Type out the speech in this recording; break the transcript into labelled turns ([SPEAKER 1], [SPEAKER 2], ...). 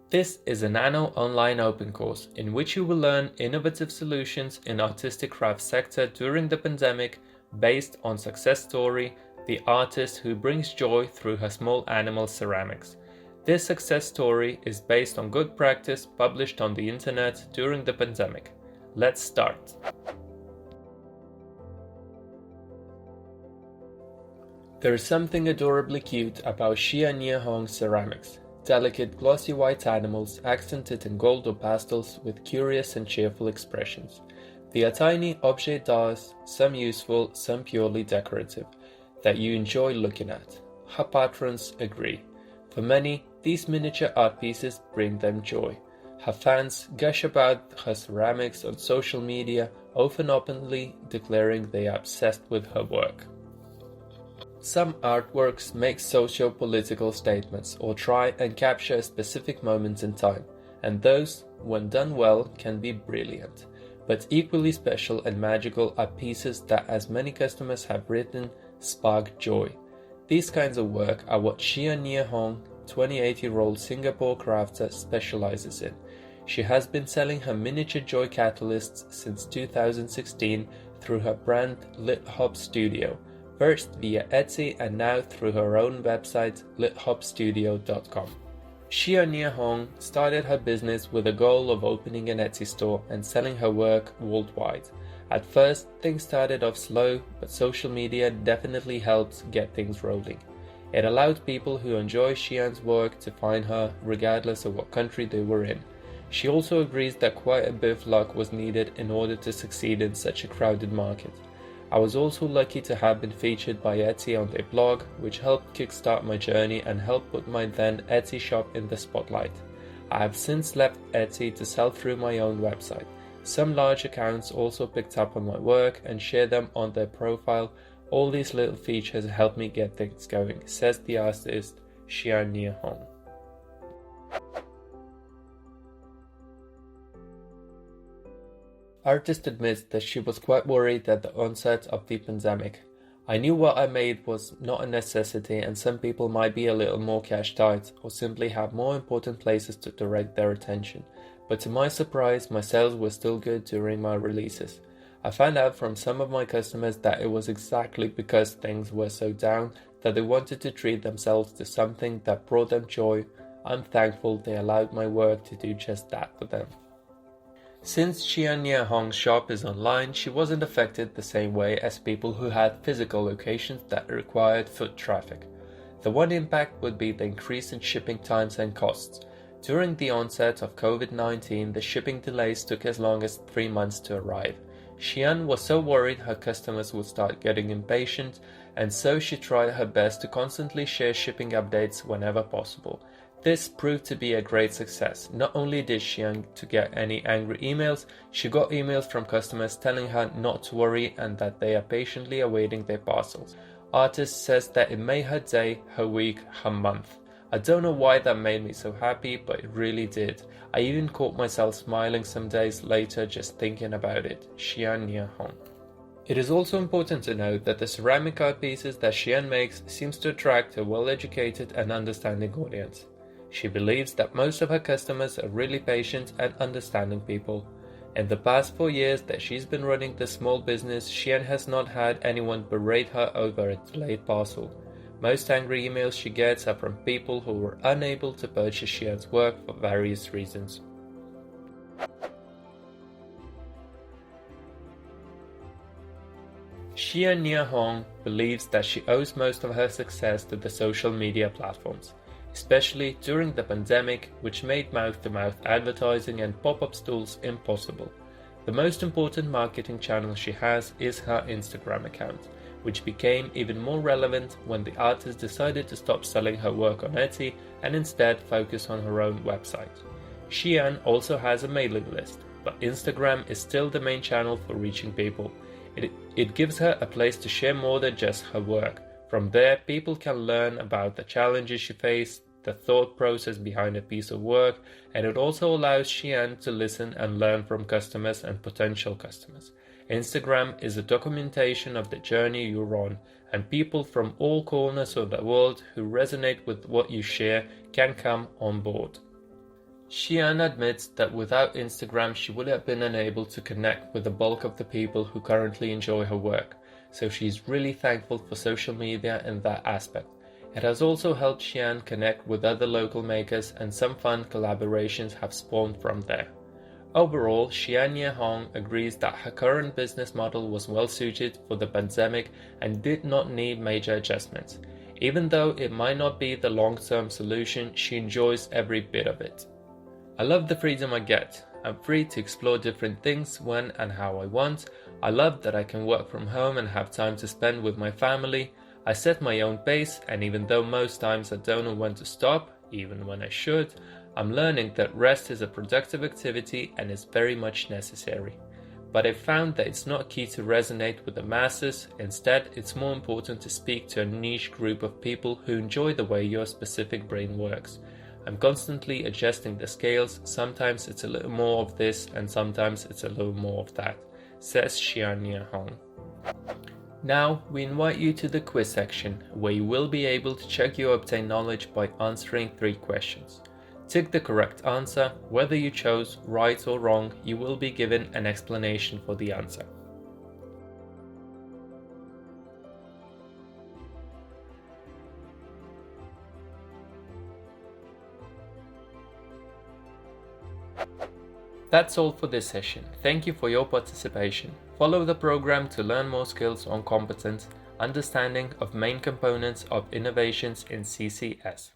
[SPEAKER 1] This is a Nano online open course in which you will learn innovative solutions in artistic craft sector during the pandemic based on success story, the artist who brings joy through her small animal ceramics. This success story is based on good practice published on the internet during the pandemic. Let's start. There is something adorably cute about Xia Niehong ceramics. Delicate glossy white animals accented in gold or pastels with curious and cheerful expressions. They are tiny objets d'art, some useful, some purely decorative, that you enjoy looking at. Her patrons agree. For many, these miniature art pieces bring them joy. Her fans gush about her ceramics on social media, often openly declaring they are obsessed with her work. Some artworks make socio-political statements or try and capture a specific moment in time, and those, when done well, can be brilliant. But equally special and magical are pieces that, as many customers have written, spark joy. These kinds of work are what Xia Niehong, 28-year-old Singapore crafter, specializes in. She has been selling her miniature joy catalysts since 2016 through her brand Lit Hop Studio, first via Etsy and now through her own website lithopstudio.com. Xia Niehong started her business with a goal of opening an Etsy store and selling her work worldwide. At first, things started off slow, but social media definitely helped get things rolling. It allowed people who enjoy Xian's work to find her regardless of what country they were in. She also agrees that quite a bit of luck was needed in order to succeed in such a crowded market. I was also lucky to have been featured by Etsy on their blog, which helped kickstart my journey and helped put my then Etsy shop in the spotlight. I have since left Etsy to sell through my own website. Some large accounts also picked up on my work and shared them on their profile. All these little features helped me get things going, says the artist Xia Niehong. Artist admits that she was quite worried at the onset of the pandemic. I knew what I made was not a necessity and some people might be a little more cash tight or simply have more important places to direct their attention. But to my surprise, my sales were still good during my releases. I found out from some of my customers that it was exactly because things were so down that they wanted to treat themselves to something that brought them joy. I'm thankful they allowed my work to do just that for them. Since Xia Niehong's shop is online, she wasn't affected the same way as people who had physical locations that required foot traffic. The one impact would be the increase in shipping times and costs. During the onset of COVID-19, the shipping delays took as long as 3 months to arrive. Xian was so worried her customers would start getting impatient, and so she tried her best to constantly share shipping updates whenever possible. This proved to be a great success. Not only did Xian to get any angry emails, she got emails from customers telling her not to worry and that they are patiently awaiting their parcels. Artist says that it made her day, her week, her month. I don't know why that made me so happy, but it really did. I even caught myself smiling some days later just thinking about it. Xia Niehong. It is also important to note that the ceramic art pieces that Xian makes seems to attract a well-educated and understanding audience. She believes that most of her customers are really patient and understanding people. In the past 4 years that she's been running this small business, Xian has not had anyone berate her over a delayed parcel. Most angry emails she gets are from people who were unable to purchase Xian's work for various reasons. Xia Niehong believes that she owes most of her success to the social media platforms, especially during the pandemic, which made mouth-to-mouth advertising and pop-up stores impossible. The most important marketing channel she has is her Instagram account, which became even more relevant when the artist decided to stop selling her work on Etsy and instead focus on her own website. Xian also has a mailing list, but Instagram is still the main channel for reaching people. It gives her a place to share more than just her work. From there, people can learn about the challenges she faced, the thought process behind a piece of work, and it also allows Xian to listen and learn from customers and potential customers. Instagram is a documentation of the journey you're on, and people from all corners of the world who resonate with what you share can come on board. Xian admits that without Instagram she would have been unable to connect with the bulk of the people who currently enjoy her work, so she's really thankful for social media in that aspect. It has also helped Xian connect with other local makers, and some fun collaborations have spawned from there. Overall, Xian Hong agrees that her current business model was well suited for the pandemic and did not need major adjustments. Even though it might not be the long-term solution, she enjoys every bit of it. I love the freedom I get. I'm free to explore different things when and how I want. I love that I can work from home and have time to spend with my family. I set my own pace, and even though most times I don't know when to stop, even when I should, I'm learning that rest is a productive activity and is very much necessary. But I found that it's not key to resonate with the masses. Instead, it's more important to speak to a niche group of people who enjoy the way your specific brain works. I'm constantly adjusting the scales. Sometimes it's a little more of this and sometimes it's a little more of that, says Xian Hong. Now, we invite you to the quiz section, where you will be able to check your obtained knowledge by answering 3 questions. Tick the correct answer. Whether you chose right or wrong, you will be given an explanation for the answer. That's all for this session. Thank you for your participation. Follow the program to learn more skills on competence, understanding of main components of innovations in CCS.